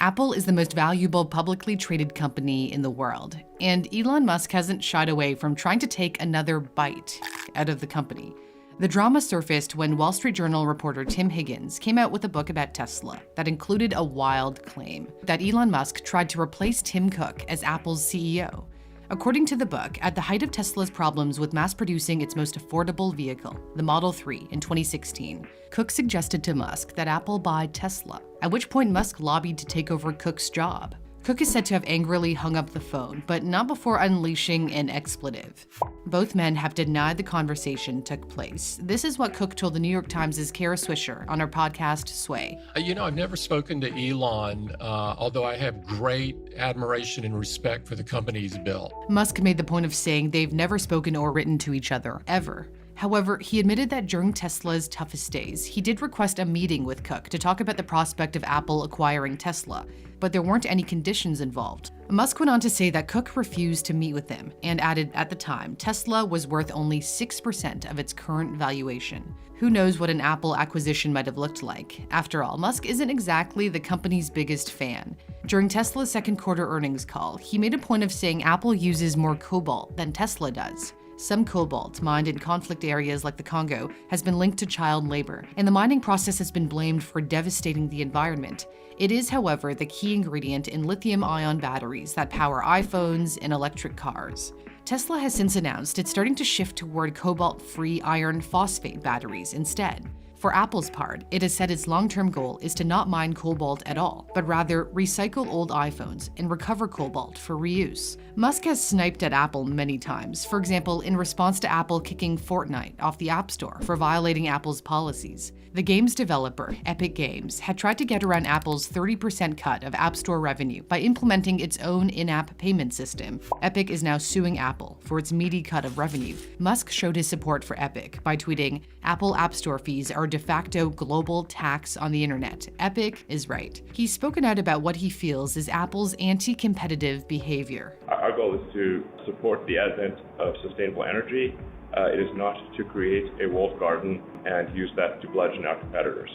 Apple is the most valuable publicly traded company in the world, and Elon Musk hasn't shied away from trying to take another bite out of the company. The drama surfaced when Wall Street Journal reporter Tim Higgins came out with a book about Tesla that included a wild claim that Elon Musk tried to replace Tim Cook as Apple's CEO. According to the book, at the height of Tesla's problems with mass-producing its most affordable vehicle, the Model 3, in 2016, Cook suggested to Musk that Apple buy Tesla, at which point Musk lobbied to take over Cook's job. Cook is said to have angrily hung up the phone, but not before unleashing an expletive. Both men have denied the conversation took place. This is what Cook told the New York Times' Kara Swisher on her podcast, Sway. I've never spoken to Elon, although I have great admiration and respect for the company he's built. Musk made the point of saying they've never spoken or written to each other, ever. However, he admitted that during Tesla's toughest days, he did request a meeting with Cook to talk about the prospect of Apple acquiring Tesla, but there weren't any conditions involved. Musk went on to say that Cook refused to meet with him and added at the time, Tesla was worth only 6% of its current valuation. Who knows what an Apple acquisition might have looked like? After all, Musk isn't exactly the company's biggest fan. During Tesla's second quarter earnings call, he made a point of saying Apple uses more cobalt than Tesla does. Some cobalt, mined in conflict areas like the Congo, has been linked to child labor, and the mining process has been blamed for devastating the environment. It is, however, the key ingredient in lithium-ion batteries that power iPhones and electric cars. Tesla has since announced it's starting to shift toward cobalt-free iron phosphate batteries instead. For Apple's part, it has said its long-term goal is to not mine cobalt at all, but rather recycle old iPhones and recover cobalt for reuse. Musk has sniped at Apple many times, for example, in response to Apple kicking Fortnite off the App Store for violating Apple's policies. The game's developer, Epic Games, had tried to get around Apple's 30% cut of App Store revenue by implementing its own in-app payment system. Epic is now suing Apple for its meaty cut of revenue. Musk showed his support for Epic by tweeting, "Apple App Store fees are de facto global tax on the internet. Epic is right." He's spoken out about what he feels is Apple's anti-competitive behavior. Our goal is to support the advent of sustainable energy. It is not to create a walled garden and use that to bludgeon our competitors,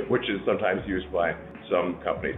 which is sometimes used by some companies.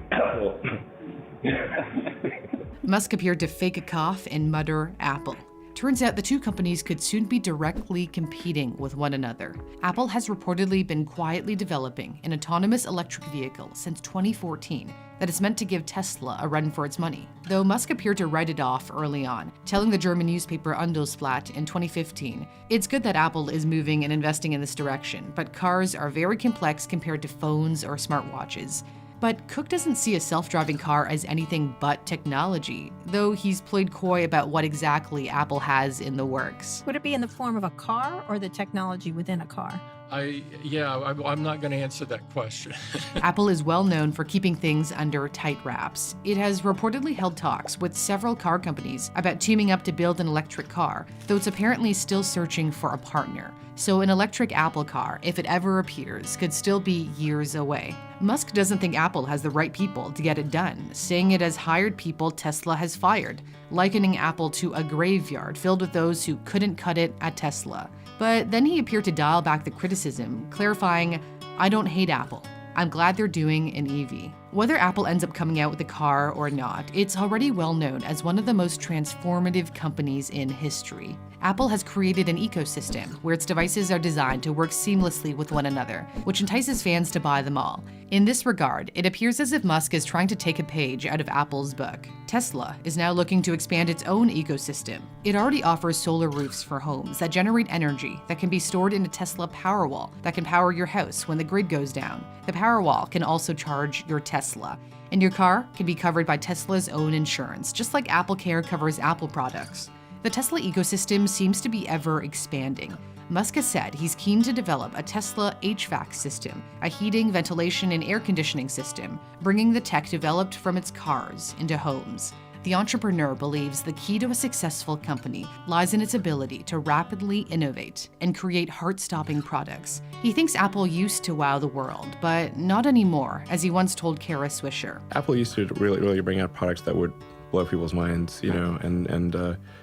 Musk appeared to fake a cough and mutter Apple. Turns out the two companies could soon be directly competing with one another. Apple has reportedly been quietly developing an autonomous electric vehicle since 2014 that is meant to give Tesla a run for its money, though Musk appeared to write it off early on, telling the German newspaper Handelsblatt in 2015, "It's good that Apple is moving and investing in this direction, but cars are very complex compared to phones or smartwatches." But Cook doesn't see a self-driving car as anything but technology, though he's played coy about what exactly Apple has in the works. Would it be in the form of a car or the technology within a car? I'm not going to answer that question. Apple is well known for keeping things under tight wraps. It has reportedly held talks with several car companies about teaming up to build an electric car, though it's apparently still searching for a partner. So an electric Apple car, if it ever appears, could still be years away. Musk doesn't think Apple has the right people to get it done, saying it has hired people Tesla has fired, likening Apple to a graveyard filled with those who couldn't cut it at Tesla. But then he appeared to dial back the criticism, clarifying, "I don't hate Apple. I'm glad they're doing an EV." Whether Apple ends up coming out with a car or not, it's already well known as one of the most transformative companies in history. Apple has created an ecosystem where its devices are designed to work seamlessly with one another, which entices fans to buy them all. In this regard, it appears as if Musk is trying to take a page out of Apple's book. Tesla is now looking to expand its own ecosystem. It already offers solar roofs for homes that generate energy that can be stored in a Tesla Powerwall that can power your house when the grid goes down. The Powerwall can also charge your Tesla, and your car can be covered by Tesla's own insurance, just like AppleCare covers Apple products. The Tesla ecosystem seems to be ever expanding. Musk has said he's keen to develop a Tesla HVAC system, a heating, ventilation, and air conditioning system, bringing the tech developed from its cars into homes. The entrepreneur believes the key to a successful company lies in its ability to rapidly innovate and create heart-stopping products. He thinks Apple used to wow the world, but not anymore, as he once told Kara Swisher. Apple used to really bring out products that would blow people's minds, and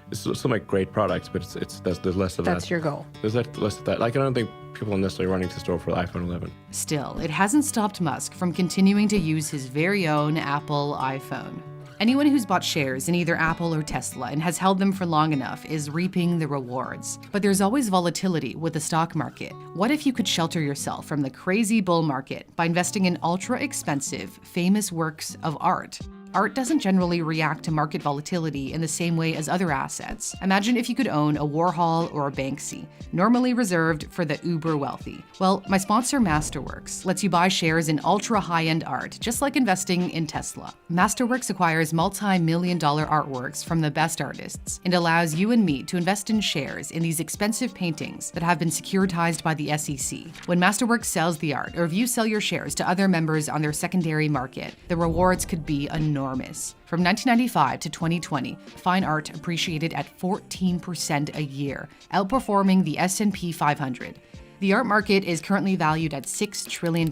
it's still make great products, but there's less of that. That's your goal. There's less of that. Like, I don't think people are necessarily running to the store for the iPhone 11. Still, it hasn't stopped Musk from continuing to use his very own Apple iPhone. Anyone who's bought shares in either Apple or Tesla and has held them for long enough is reaping the rewards. But there's always volatility with the stock market. What if you could shelter yourself from the crazy bull market by investing in ultra-expensive, famous works of art? Art doesn't generally react to market volatility in the same way as other assets. Imagine if you could own a Warhol or a Banksy, normally reserved for the uber wealthy. Well, my sponsor Masterworks lets you buy shares in ultra high-end art, just like investing in Tesla. Masterworks acquires multi-million-dollar artworks from the best artists and allows you and me to invest in shares in these expensive paintings that have been securitized by the SEC. When Masterworks sells the art, or if you sell your shares to other members on their secondary market, the rewards could be enormous. From 1995 to 2020, fine art appreciated at 14% a year, outperforming the S&P 500. The art market is currently valued at $6 trillion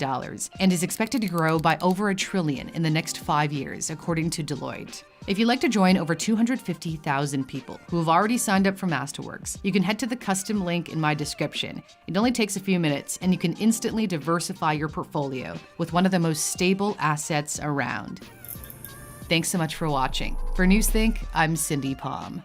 and is expected to grow by over $1 trillion in the next 5 years, according to Deloitte. If you'd like to join over 250,000 people who have already signed up for Masterworks, you can head to the custom link in my description. It only takes a few minutes, and you can instantly diversify your portfolio with one of the most stable assets around. Thanks so much for watching. For Newsthink, I'm Cindy Palm.